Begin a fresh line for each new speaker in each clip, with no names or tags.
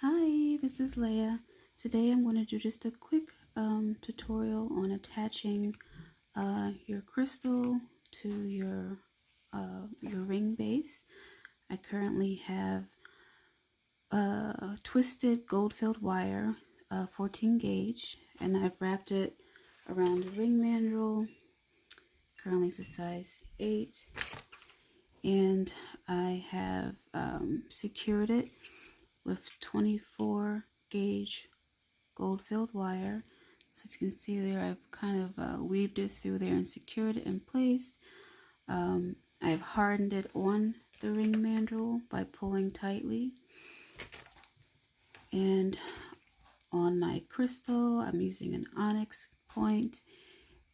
Hi, this is Leah. Today I'm going to do just a quick tutorial on attaching your crystal to your ring base. I currently have twisted gold-filled wire, 14 gauge, and I've wrapped it around the ring mandrel. Currently it's a size 8, and I have secured it with 24 gauge gold-filled wire. So if you can see there, I've kind of weaved it through there and secured it in place. I've hardened it on the ring mandrel by pulling tightly. And on my crystal, I'm using an onyx point,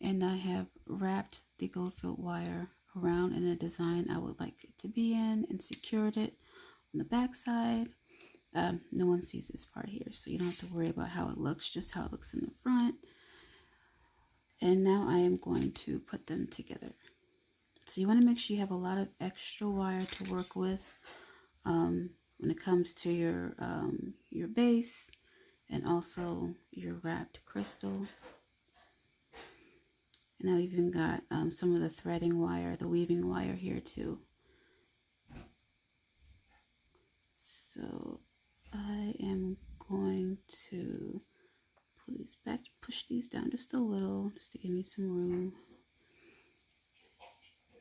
and I have wrapped the gold-filled wire around in a design I would like it to be in and secured it on the back side. No one sees this part here, so you don't have to worry about how it looks, just how it looks in the front. And now I am going to put them together. So you want to make sure you have a lot of extra wire to work with when it comes to your base and also your wrapped crystal. And I've even got some of the threading wire, the weaving wire here too. So I am going to pull these back, push these down just a little, just to give me some room.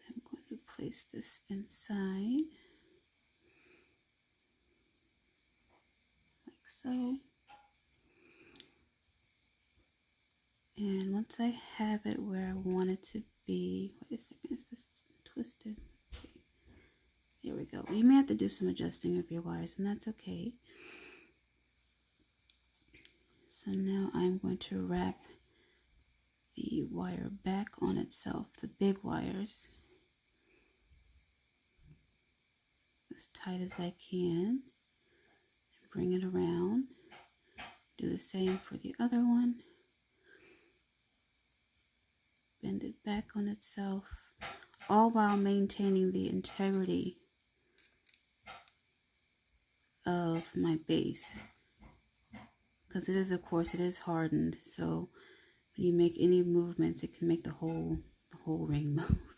I'm going to place this inside, like so. And once I have it where I want it to be, wait a second, is this twisted? Let's see. There we go. You may have to do some adjusting of your wires, and that's okay. So now I'm going to wrap the wire back on itself, the big wires, as tight as I can, and bring it around. Do the same for the other one. Bend it back on itself, all while maintaining the integrity of my base, because it is, of course, it is hardened, so when you make any movements, it can make the whole ring move.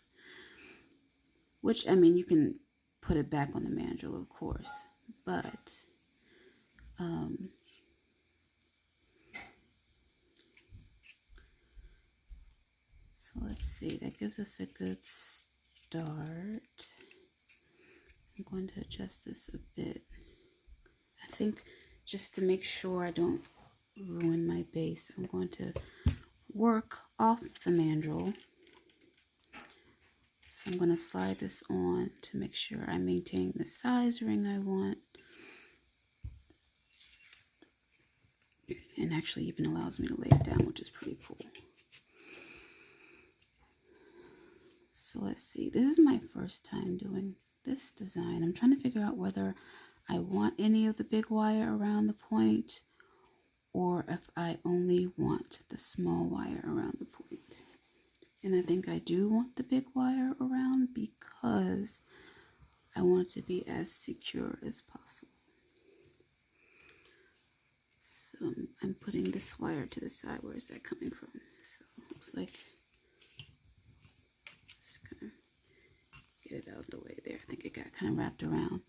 Which, I mean, you can put it back on the mandrel, of course, but so let's see, that gives us a good start. I'm going to adjust this a bit. I think just to make sure I don't ruin my base, I'm going to work off the mandrel. So I'm going to slide this on to make sure I'm maintaining the size ring I want. And actually even allows me to lay it down, which is pretty cool. So let's see, this is my first time doing this design. I'm trying to figure out whether I want any of the big wire around the point or if I only want the small wire around the point. And I think I do want the big wire around because I want it to be as secure as possible. So I'm putting this wire to the side. Where is that coming from? So it looks like, just gonna get it out of the way there. I think it got kind of wrapped around.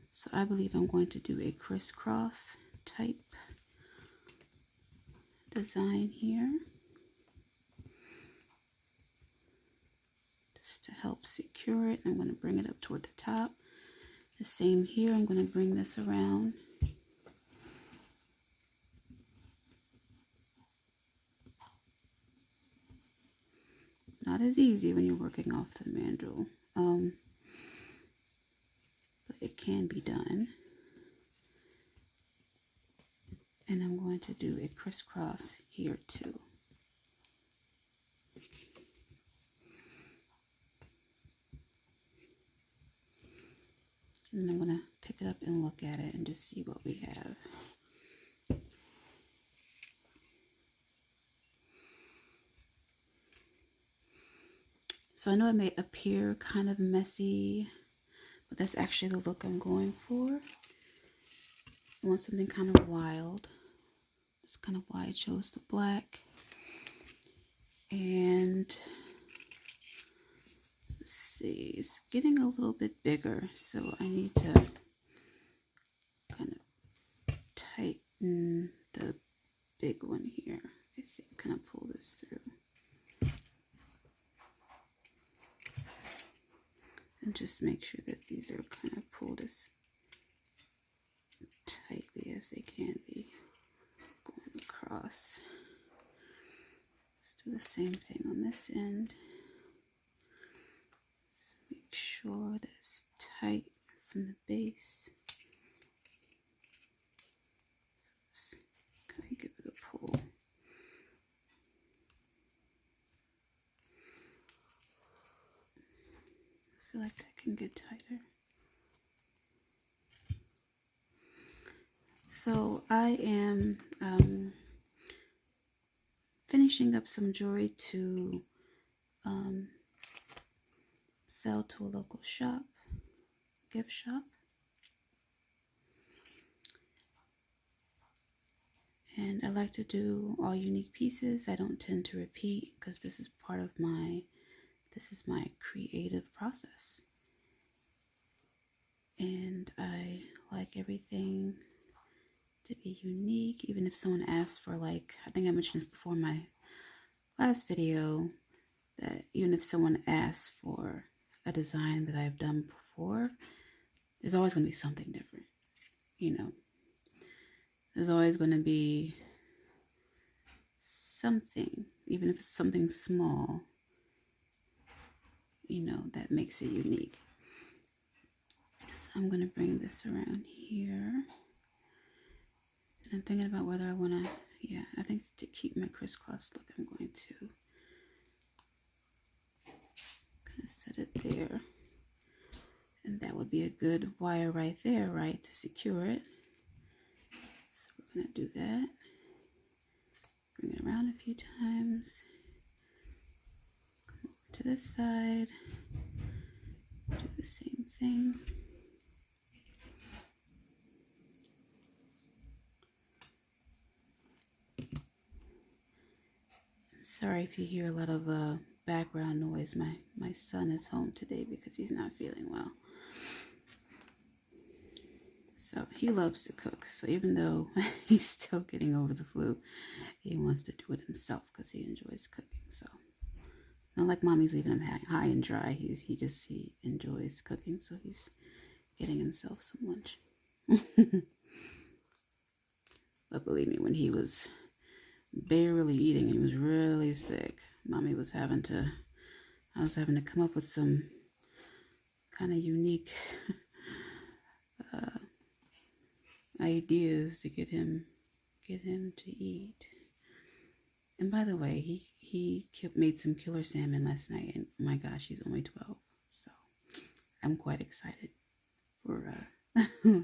So I believe I'm going to do a crisscross type design here, just to help secure it. I'm going to bring it up toward the top. The same here, I'm going to bring this around. Not as easy when you're working off the mandrel, but it can be done. And I'm going to do a crisscross here too. And I'm going to pick it up and look at it and just see what we have. So I know it may appear kind of messy, but that's actually the look I'm going for. I want something kind of wild. That's kind of why I chose the black. And let's see, it's getting a little bit bigger, so I need to kind of tighten the big one here. I think kind of pull this through. And just make sure that these are kind of pulled as tightly as they can be going across. Let's do the same thing on this end. Let's make sure that it's tight from the base. So let's kind of give it a pull. I feel like that can get tighter. So I am finishing up some jewelry to sell to a local shop, gift shop. And I like to do all unique pieces. I don't tend to repeat because this is part of my creative process. And I like everything to be unique, even if someone asks for, like, I think I mentioned this before in my last video, that even if someone asks for a design that I've done before, there's always going to be something different, you know. There's always going to be something, even if it's something small, you know, that makes it unique. So I'm going to bring this around here. And I'm thinking about whether I want to, yeah, I think to keep my crisscross look, I'm going to kind of set it there. And that would be a good wire right there, right, to secure it. So we're going to do that. Bring it around a few times. Come over to this side. Do the same thing. Sorry if you hear a lot of background noise. My son is home today because he's not feeling well. So he loves to cook. So even though he's still getting over the flu, he wants to do it himself because he enjoys cooking. So it's not like mommy's leaving him high and dry. He enjoys cooking. So he's getting himself some lunch. But believe me, when he was barely eating, he was really sick, I was having to come up with some kind of unique ideas to get him to eat. And by the way, he made some killer salmon last night, and my gosh, he's only 12, so I'm quite excited for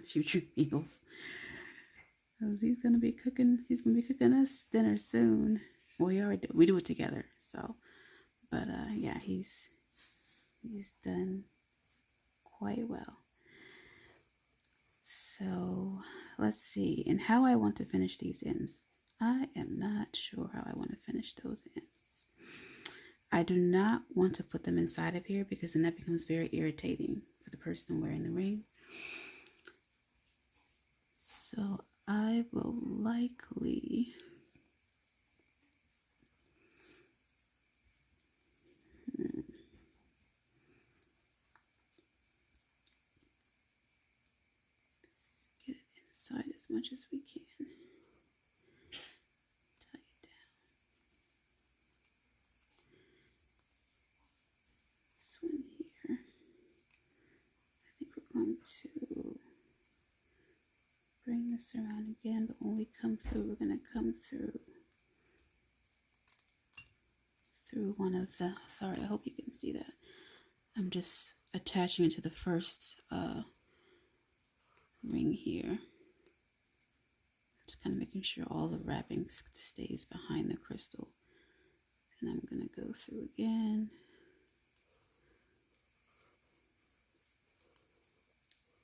future meals. Because he's gonna be cooking us dinner soon. Well, we do it together. So, but yeah, he's done quite well. So let's see, and how I want to finish these ends. I am not sure how I want to finish those ends. I do not want to put them inside of here because then that becomes very irritating for the person wearing the ring. So I will likely let's get it inside as much as we can. Tie it down. This one here. I think we're going to bring this around again, but when we come through, we're going to come through one of the, sorry, I hope you can see that. I'm just attaching it to the first ring here. Just kind of making sure all the wrapping stays behind the crystal. And I'm going to go through again.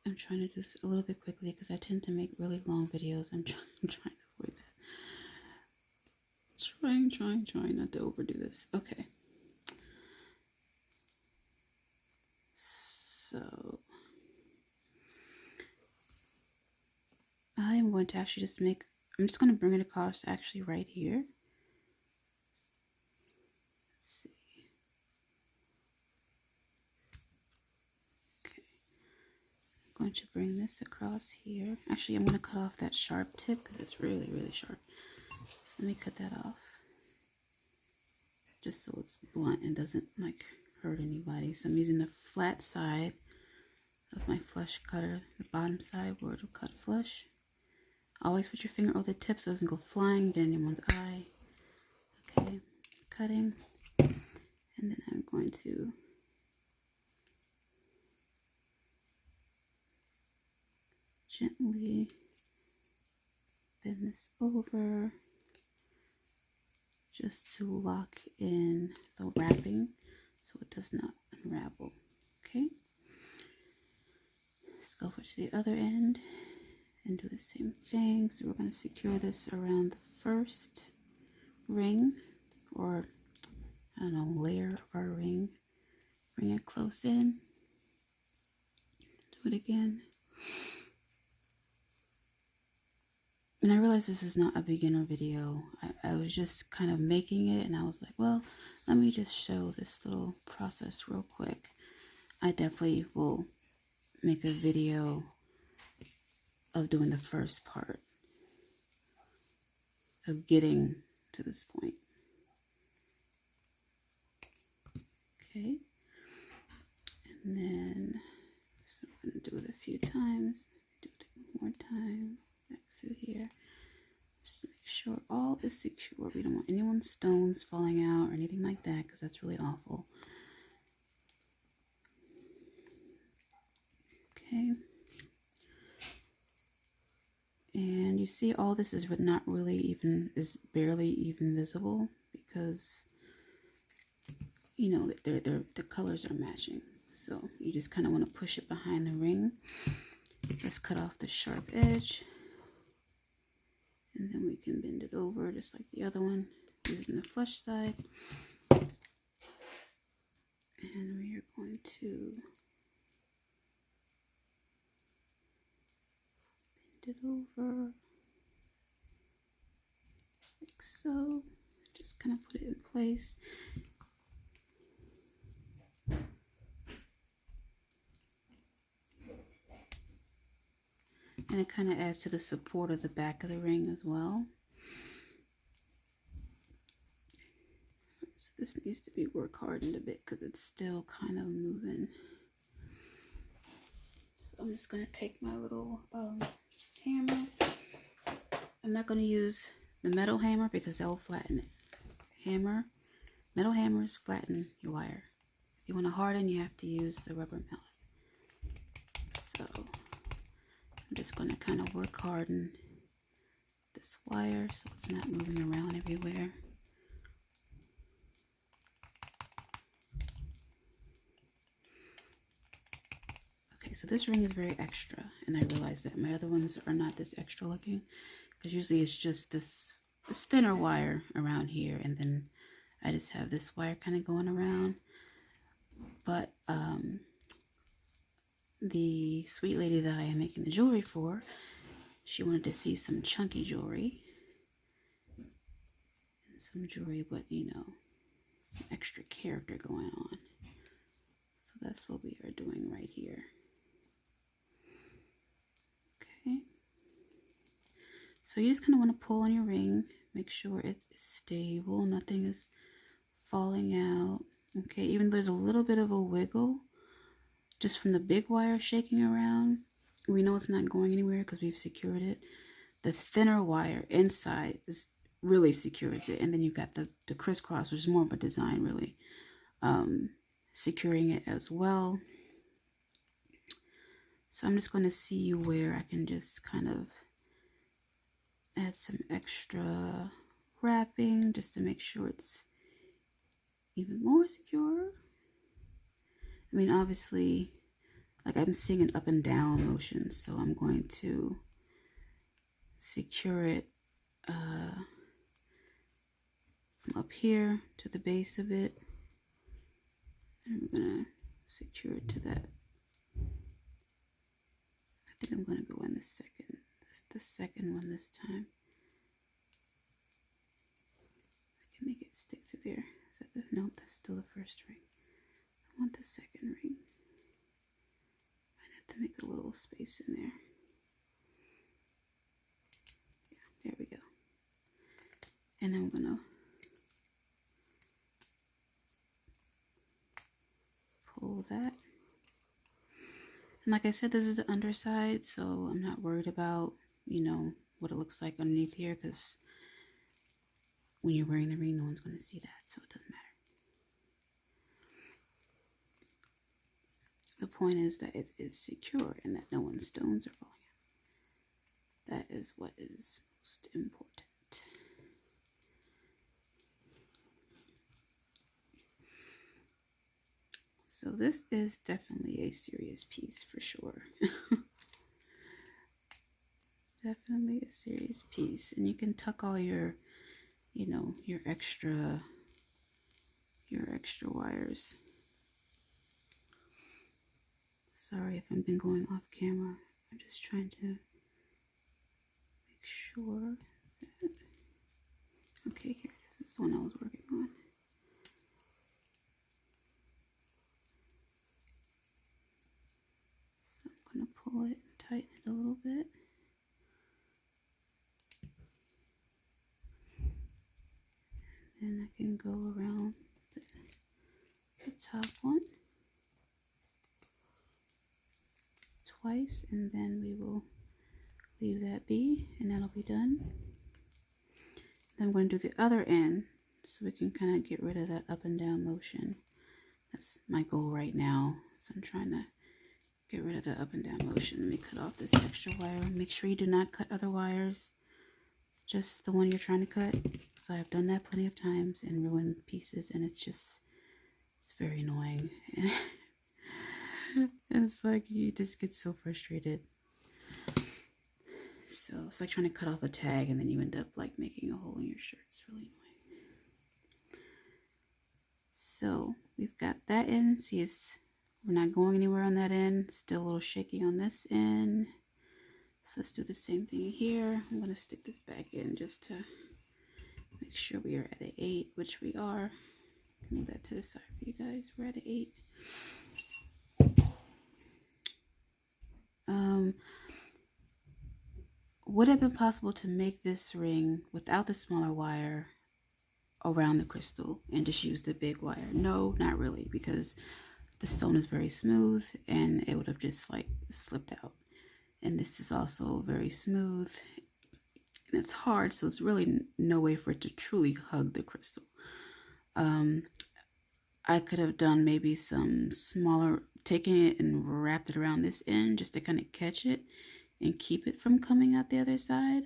I'm trying to do this a little bit quickly because I tend to make really long videos. I'm trying to avoid that. Trying not to overdo this. Okay. So I'm going to actually just make, I'm just going to bring it across actually right here. Let's see. Okay. I'm going to bring this across here. Actually, I'm going to cut off that sharp tip because it's really, really sharp. So let me cut that off. Just so it's blunt and doesn't like hurt anybody. So I'm using the flat side of my flush cutter, the bottom side where it'll cut flush. Always put your finger over the tip so it doesn't go flying in anyone's eye. Okay, cutting. And then I'm going to gently bend this over just to lock in the wrapping so it does not unravel. Okay, let's go over to the other end and do the same thing. So we're going to secure this around the first ring, or I don't know, layer of our ring. Bring it close in. Do it again. And I realized this is not a beginner video. I was just kind of making it, and I was like, well, let me just show this little process real quick. I definitely will make a video of doing the first part of getting to this point. Okay. And then, so I'm going to do it a few times. Do it one more time. Back through here. Just to make sure all is secure. We don't want anyone's stones falling out or anything like that because that's really awful. Okay. And you see all this is not really even, is barely even visible because, you know, the colors are matching. So you just kind of want to push it behind the ring. Let's cut off the sharp edge. And then we can bend it over just like the other one, using the flush side. And we are going to bend it over like so. Just kind of put it in place. And it kind of adds to the support of the back of the ring as well. So this needs to be work hardened a bit because it's still kind of moving. So I'm just going to take my little hammer. I'm not going to use the metal hammer because that will flatten it. Metal hammers flatten your wire. If you want to harden, you have to use the rubber mallet. So I'm just going to kind of work harden this wire so it's not moving around everywhere. Okay, so this ring is very extra, and I realize that my other ones are not this extra looking because usually it's just this thinner wire around here, and then I just have this wire kind of going around. But the sweet lady that I am making the jewelry for, she wanted to see some chunky jewelry. And some jewelry, but you know, some extra character going on. So that's what we are doing right here. Okay. So you just kind of want to pull on your ring. Make sure it's stable. Nothing is falling out. Okay, even though there's a little bit of a wiggle, just from the big wire shaking around, we know it's not going anywhere because we've secured it. The thinner wire inside really secures it, and then you've got the crisscross, which is more of a design really, securing it as well. So I'm just going to see where I can just kind of add some extra wrapping just to make sure it's even more secure. I mean, obviously like I'm seeing an up and down motion. So I'm going to secure it from up here to the base of it. And I'm gonna secure it to that. I think I'm gonna go in the second. That's the second one this time. I can make it stick to there. Is that the, no, that's still the first ring. I want the second ring. I'd have to make a little space in there. Yeah, there we go. And I'm gonna pull that. And like I said, this is the underside, so I'm not worried about, you know, what it looks like underneath here, because when you're wearing the ring, no one's going to see that, so it doesn't matter. The point is that it is secure and that no one's stones are falling out. That is what is most important. So this is definitely a serious piece for sure. Definitely a serious piece. And you can tuck all your, you know, your extra wires. Sorry if I've been going off camera. I'm just trying to make sure that, okay, here it is. This is the one I was working on. So I'm going to pull it and tighten it a little bit. And I can go around the top one twice, and then we will leave that be, and that'll be done. Then I'm going to do the other end so we can kind of get rid of that up and down motion. That's my goal right now. So I'm trying to get rid of the up and down motion. Let me cut off this extra wire. Make sure you do not cut other wires, just the one you're trying to cut, because I've done that plenty of times and ruined pieces, and it's very annoying. And it's like you just get so frustrated. So it's like trying to cut off a tag and then you end up like making a hole in your shirt. It's really annoying. So we've got that end. See, we're not going anywhere on that end. Still a little shaky on this end. So let's do the same thing here. I'm going to stick this back in just to make sure we are at an 8, which we are. Move that to the side for you guys. We're at an 8. Would it have been possible to make this ring without the smaller wire around the crystal and just use the big wire? No, not really, because the stone is very smooth and it would have just like slipped out. And this is also very smooth and it's hard, so it's really no way for it to truly hug the crystal. I could have done maybe some smaller, taking it and wrapped it around this end just to kind of catch it and keep it from coming out the other side.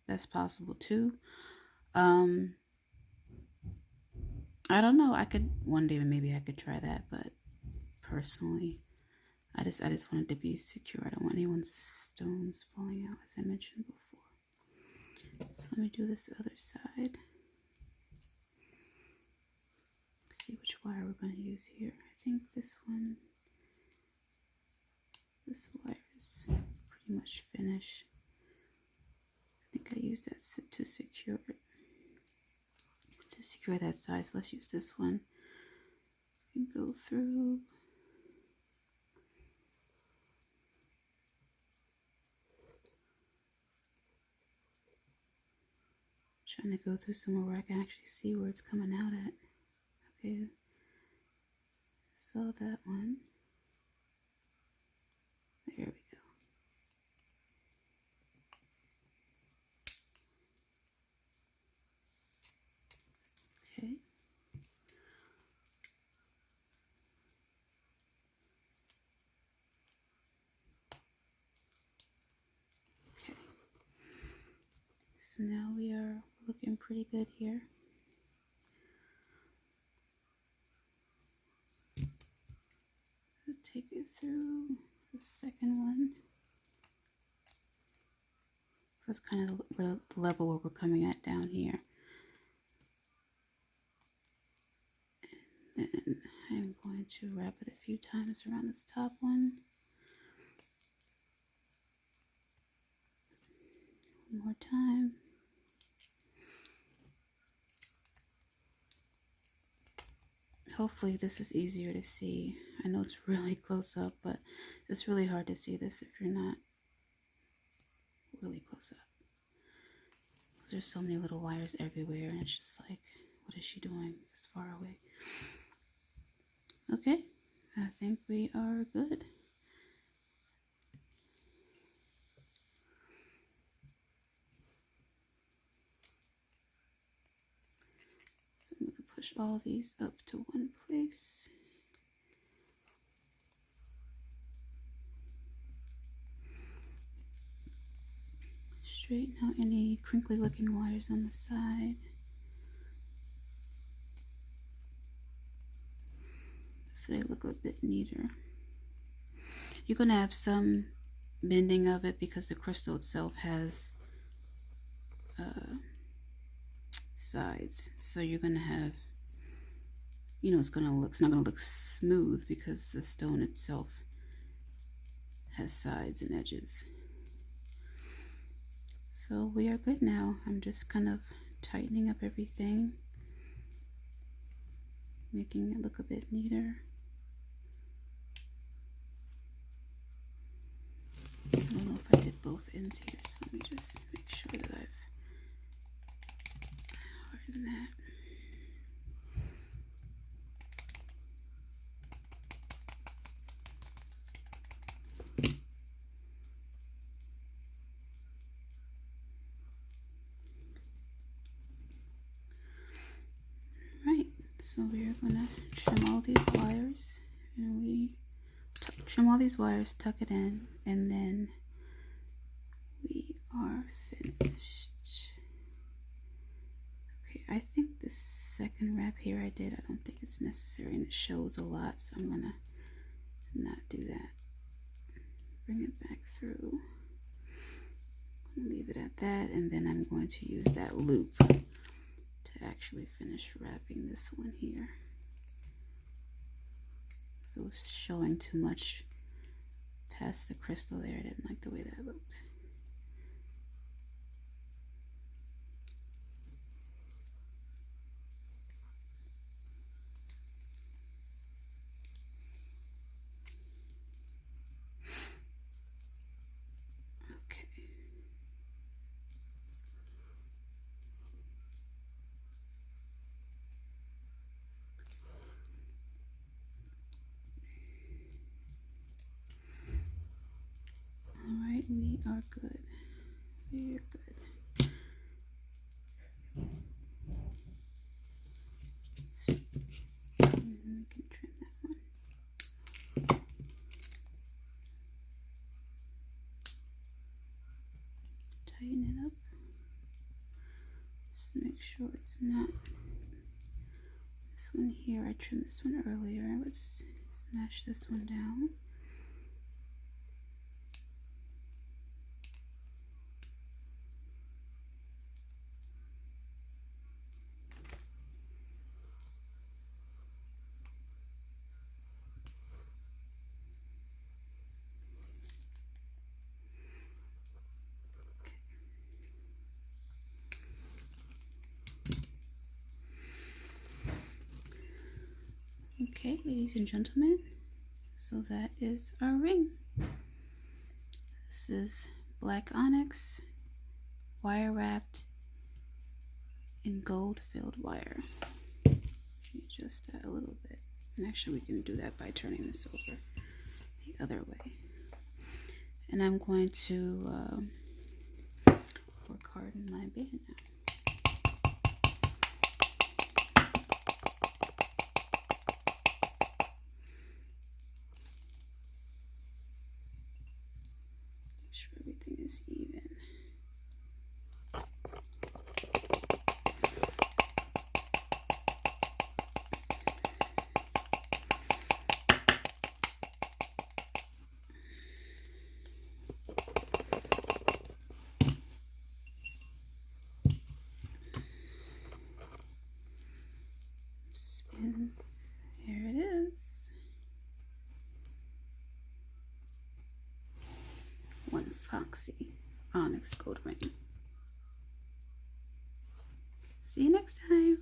That's possible too. I don't know. I could one day, maybe I could try that, but personally, I just want it to be secure. I don't want anyone's stones falling out, as I mentioned before. So let me do this other side. See which wire we're going to use here. I think this one, this wire is pretty much finished. I think I used that to secure it, to secure that side. So let's use this one and go through. Trying to go through somewhere where I can actually see where it's coming out at. Okay, saw that one. There we go. Okay. Okay. So now we are looking pretty good here. take it through the second one. So that's kind of the level where we're coming at down here. And then I'm going to wrap it a few times around this top one. One more time. Hopefully this is easier to see. I know it's really close up, but it's really hard to see this if you're not really close up. Because there's so many little wires everywhere, and it's just like, what is she doing? It's far away. Okay, I think we are good. So I'm going to push all these up to one place. Straighten out any crinkly looking wires on the side. So they look a bit neater. You're going to have some bending of it because the crystal itself has sides. So you're going to have, you know, it's not going to look smooth because the stone itself has sides and edges. So we are good now. I'm just kind of tightening up everything, making it look a bit neater. I don't know if I did both ends here, so let me just make sure that I've hardened that. Right, so we are going to trim all these wires, and we trim all these wires, tuck it in, and then we are finished. Okay, I think the second wrap here I don't think it's necessary, and it shows a lot, so I'm gonna not do that. Bring it back through. I'm gonna leave it at that, and then I'm going to use that loop to actually finish wrapping this one here. So it's showing too much past the crystal there. I didn't like the way that looked. Okay. All right, we are good. We are good. We can trim that one. Tighten it up. Just make sure it's not this one here. I trimmed this one earlier. Let's smash this one down. Okay, ladies and gentlemen, so that is our ring. This is black onyx, wire wrapped in gold filled wire. Adjust that a little bit. And actually we can do that by turning this over the other way. And I'm going to work hard in my band now. Everything is even. sexy onyx gold ring. See you next time.